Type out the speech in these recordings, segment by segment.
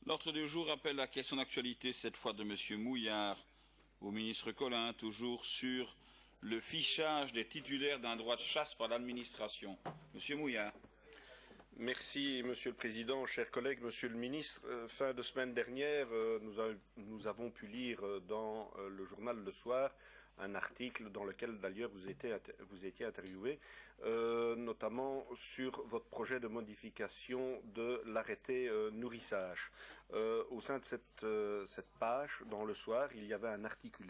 L'ordre du jour appelle la question d'actualité, cette fois de M. Mouillard au ministre Collin, toujours sur le fichage des titulaires d'un droit de chasse par l'administration. M. Mouillard. Merci, Monsieur le Président, chers collègues, Monsieur le Ministre. Fin de semaine dernière, nous avons pu lire dans le journal Le Soir un article dans lequel d'ailleurs vous étiez interviewé, notamment sur votre projet de modification de l'arrêté nourrissage. Au sein de cette page, dans Le Soir, il y avait un article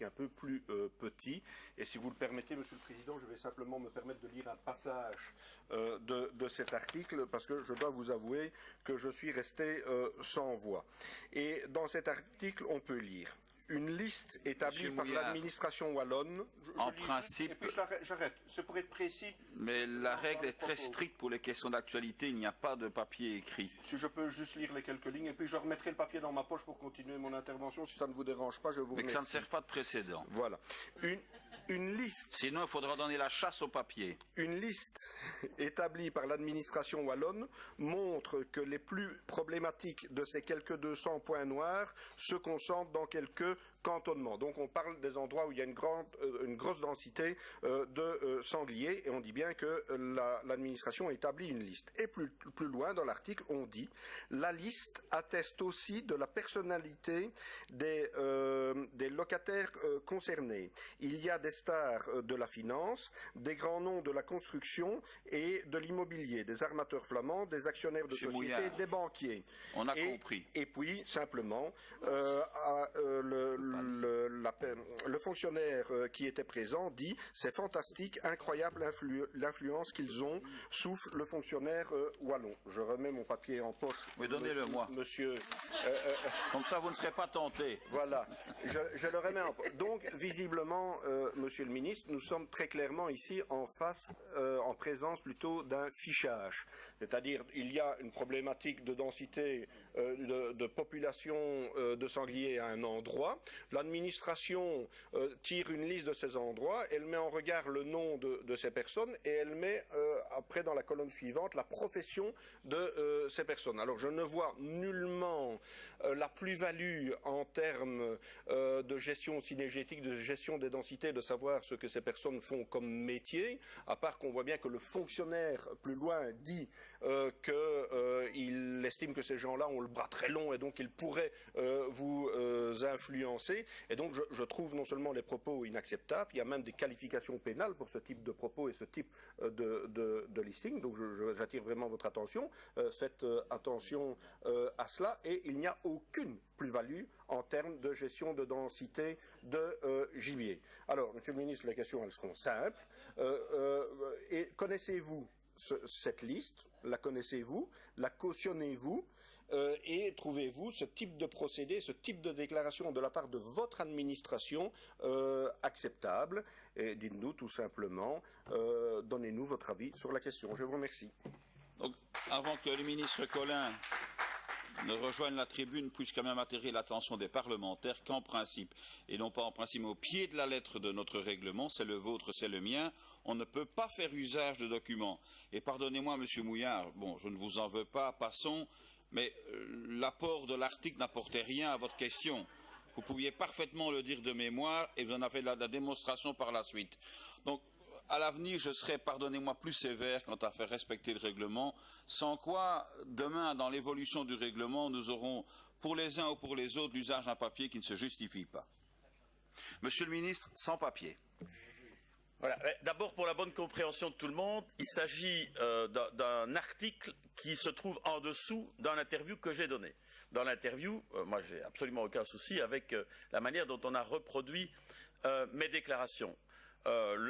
un peu plus petit. Et si vous le permettez, Monsieur le Président, je vais simplement me permettre de lire un passage de cet article, parce que je dois vous avouer que je suis resté sans voix. Et dans cet article, on peut lire une liste établie par l'administration wallonne. En principe, et puis j'arrête. C'est pour être précis. Mais la règle est très stricte pour les questions d'actualité. Il n'y a pas de papier écrit. Si je peux juste lire les quelques lignes, et puis je remettrai le papier dans ma poche pour continuer mon intervention. Si ça ne vous dérange pas, je vous remercie. Mais que ça ne sert pas de précédent. Voilà. Une liste. Sinon, il faudra donner la chasse au papier. Une liste établie par l'administration wallonne montre que les plus problématiques de ces quelques 200 points noirs se concentrent dans quelques cantonnements. Donc on parle des endroits où il y a une grosse densité de sangliers, et on dit bien que l'administration établit une liste. Et plus loin dans l'article, on dit « La liste atteste aussi de la personnalité des locataires concernés. Il y a des stars de la finance, des grands noms de la construction et de l'immobilier, des armateurs flamands, des actionnaires de sociétés, des banquiers. » On a compris. Et puis, simplement, le fonctionnaire qui était présent dit « C'est fantastique, incroyable l'influence qu'ils ont, souffle le fonctionnaire wallon. » Je remets mon papier en poche. Oui, donnez-le-moi. Monsieur. Comme ça, vous ne serez pas tenté. Voilà, je le remets en poche. Donc, visiblement, Monsieur le Ministre, nous sommes très clairement ici en présence plutôt d'un fichage. C'est-à-dire, il y a une problématique de densité de population de sangliers à un endroit. L'administration tire une liste de ces endroits, elle met en regard le nom de ces personnes et elle met après dans la colonne suivante la profession de ces personnes. Alors je ne vois nullement la plus-value en termes de gestion synégétique, de gestion des densités, de savoir ce que ces personnes font comme métier, à part qu'on voit bien que le fonctionnaire plus loin dit qu'il estime que ces gens-là ont le bras très long et donc ils pourraient vous influencer. Et donc je trouve non seulement les propos inacceptables, il y a même des qualifications pénales pour ce type de propos et ce type de listing. Donc j'attire vraiment votre attention. Faites attention à cela, et il n'y a aucune plus-value en termes de gestion de densité de gibier. Alors, Monsieur le Ministre, les questions elles seront simples. Et connaissez-vous cette liste? La connaissez-vous? La cautionnez-vous? Et trouvez-vous ce type de procédé, ce type de déclaration de la part de votre administration acceptable? Et dites-nous tout simplement, donnez-nous votre avis sur la question. Je vous remercie. Donc, avant que le ministre Collin ne rejoigne la tribune, puisse quand même attirer l'attention des parlementaires qu'en principe, et non pas en principe, mais au pied de la lettre de notre règlement, c'est le vôtre, c'est le mien, on ne peut pas faire usage de documents. Et pardonnez-moi, Monsieur Mouillard, bon, je ne vous en veux pas, passons, mais l'apport de l'article n'apportait rien à votre question. Vous pouviez parfaitement le dire de mémoire, et vous en avez la démonstration par la suite. Donc, à l'avenir, je serai, pardonnez-moi, plus sévère quant à faire respecter le règlement, sans quoi, demain, dans l'évolution du règlement, nous aurons, pour les uns ou pour les autres, l'usage d'un papier qui ne se justifie pas. Monsieur le ministre, sans papier. Voilà. D'abord, pour la bonne compréhension de tout le monde, il s'agit d'un article qui se trouve en dessous dans l'interview que j'ai donnée. Dans l'interview, moi, j'ai absolument aucun souci avec la manière dont on a reproduit mes déclarations.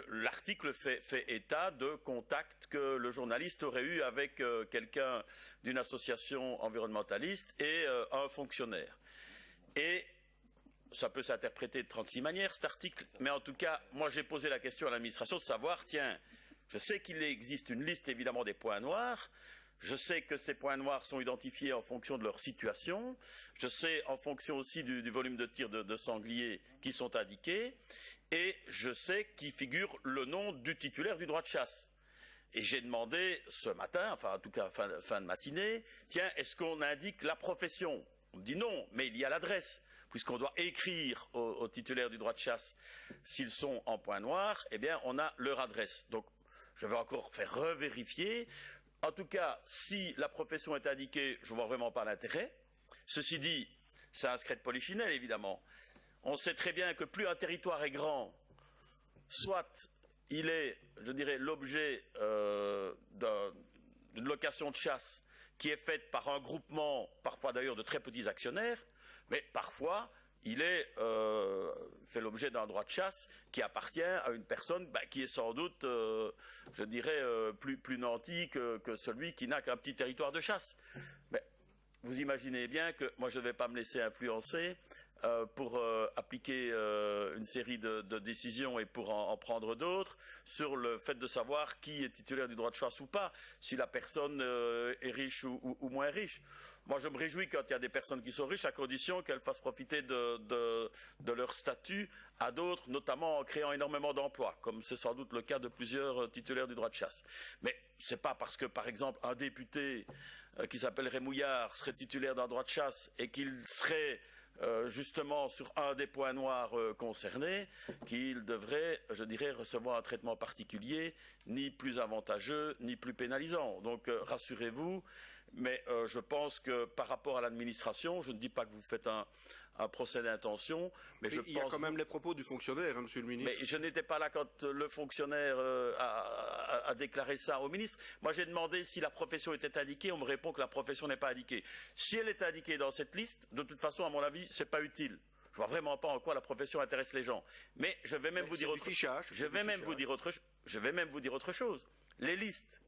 L'article fait état de contacts que le journaliste aurait eu avec quelqu'un d'une association environnementaliste et un fonctionnaire. Et ça peut s'interpréter de 36 manières, cet article, mais en tout cas, moi j'ai posé la question à l'administration de savoir, tiens, je sais qu'il existe une liste évidemment des points noirs, je sais que ces points noirs sont identifiés en fonction de leur situation, je sais en fonction aussi du volume de tir de sangliers qui sont indiqués, et je sais qu'il figure le nom du titulaire du droit de chasse. Et j'ai demandé ce matin, enfin en tout cas fin de matinée, tiens, est-ce qu'on indique la profession? On me dit non, mais il y a l'adresse. Puisqu'on doit écrire aux titulaires du droit de chasse s'ils sont en point noir, eh bien, on a leur adresse. Donc, je vais encore faire revérifier. En tout cas, si la profession est indiquée, je ne vois vraiment pas l'intérêt. Ceci dit, c'est un secret de polichinelle, évidemment. On sait très bien que plus un territoire est grand, soit il est, je dirais, l'objet d'une location de chasse qui est faite par un groupement, parfois d'ailleurs de très petits actionnaires, mais parfois il fait l'objet d'un droit de chasse qui appartient à une personne qui est sans doute, je dirais, plus nantie que celui qui n'a qu'un petit territoire de chasse. Mais vous imaginez bien que moi je ne vais pas me laisser influencer pour appliquer une série de décisions et pour en prendre d'autres sur le fait de savoir qui est titulaire du droit de chasse ou pas, si la personne est riche ou moins riche. Moi, je me réjouis quand il y a des personnes qui sont riches, à condition qu'elles fassent profiter de leur statut à d'autres, notamment en créant énormément d'emplois, comme c'est sans doute le cas de plusieurs titulaires du droit de chasse. Mais c'est pas parce que, par exemple, un député qui s'appellerait Mouillard serait titulaire d'un droit de chasse et qu'il serait justement sur un des points noirs concernés, qu'il devrait, je dirais, recevoir un traitement particulier, ni plus avantageux, ni plus pénalisant. Donc, rassurez-vous, mais je pense que par rapport à l'administration, je ne dis pas que vous faites un procès d'intention, mais je pense... Il y a quand même les propos du fonctionnaire, hein, Monsieur le Ministre. Mais je n'étais pas là quand le fonctionnaire a déclaré ça au ministre. Moi, j'ai demandé si la profession était indiquée. On me répond que la profession n'est pas indiquée. Si elle est indiquée dans cette liste, de toute façon, à mon avis, c'est pas utile. Je vois vraiment pas en quoi la profession intéresse les gens. Mais je vais même vous dire autre chose. Je vais même vous dire autre chose. Les listes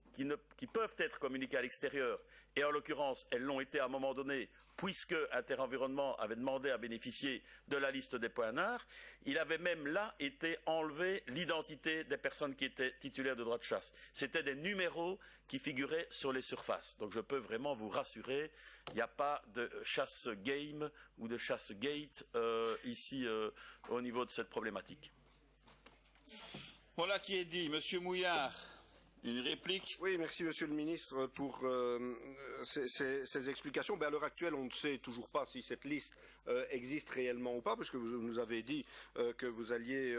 qui peuvent être communiquées à l'extérieur, et en l'occurrence, elles l'ont été à un moment donné, puisque Interenvironnement avait demandé à bénéficier de la liste des points noirs, il avait même là été enlevé l'identité des personnes qui étaient titulaires de droit de chasse. C'était des numéros qui figuraient sur les surfaces. Donc je peux vraiment vous rassurer, il n'y a pas de chasse game ou de chasse gate ici au niveau de cette problématique. Voilà qui est dit. Monsieur Mouillard, une réplique? Oui, merci Monsieur le Ministre pour ces explications. À l'heure actuelle, on ne sait toujours pas si cette liste existe réellement ou pas, puisque vous nous avez dit que vous alliez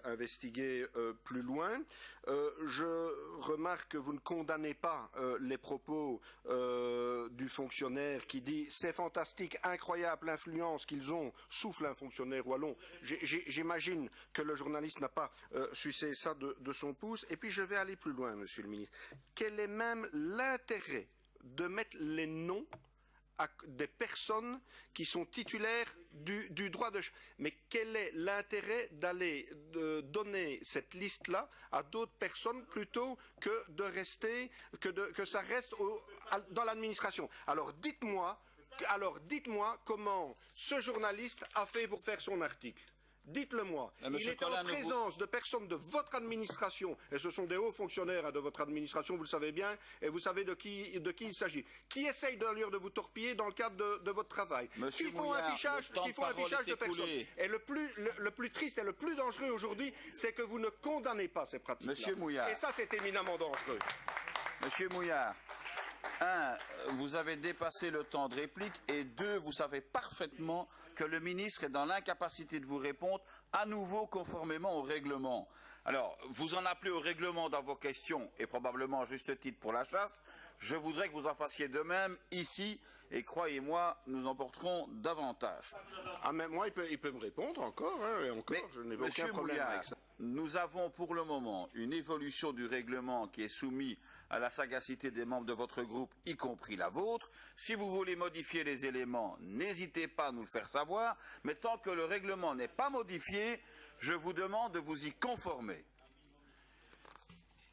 investiguer plus loin. Je remarque que vous ne condamnez pas les propos du fonctionnaire qui dit « c'est fantastique, incroyable l'influence qu'ils ont », souffle un fonctionnaire wallon. J'imagine que le journaliste n'a pas sucé ça de son pouce. Et puis je vais aller plus loin, Monsieur le Ministre. Quel est même l'intérêt de mettre les noms des personnes qui sont titulaires du droit de chasse? Mais quel est l'intérêt d'aller donner cette liste-là à d'autres personnes plutôt que de rester, que ça reste dans l'administration? Alors dites-moi comment ce journaliste a fait pour faire son article. Dites-le-moi. Il était en présence de personnes de votre administration, et ce sont des hauts fonctionnaires de votre administration, vous le savez bien, et vous savez de qui il s'agit, qui essayent d'ailleurs de vous torpiller dans le cadre de votre travail, qui font un fichage de personnes. Et le plus triste et le plus dangereux aujourd'hui, c'est que vous ne condamnez pas ces pratiques-là. Monsieur Mouillard. Et ça, c'est éminemment dangereux. Monsieur Mouillard. 1, vous avez dépassé le temps de réplique, et 2, vous savez parfaitement que le ministre est dans l'incapacité de vous répondre, à nouveau conformément au règlement. Alors, vous en appelez au règlement dans vos questions, et probablement à juste titre pour la chasse. Je voudrais que vous en fassiez de même ici, et croyez-moi, nous en porterons davantage. Ah, mais moi, il peut me répondre encore, hein, et encore, je n'ai aucun problème avec ça. Nous avons pour le moment une évolution du règlement qui est soumise à la sagacité des membres de votre groupe, y compris la vôtre. Si vous voulez modifier les éléments, n'hésitez pas à nous le faire savoir, mais tant que le règlement n'est pas modifié, je vous demande de vous y conformer.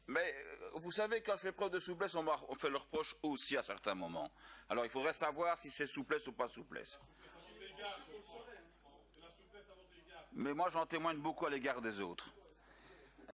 Mais vous savez, quand je fais preuve de souplesse, on fait le reproche aussi à certains moments. Alors il faudrait savoir si c'est souplesse ou pas souplesse. Mais moi j'en témoigne beaucoup à l'égard des autres.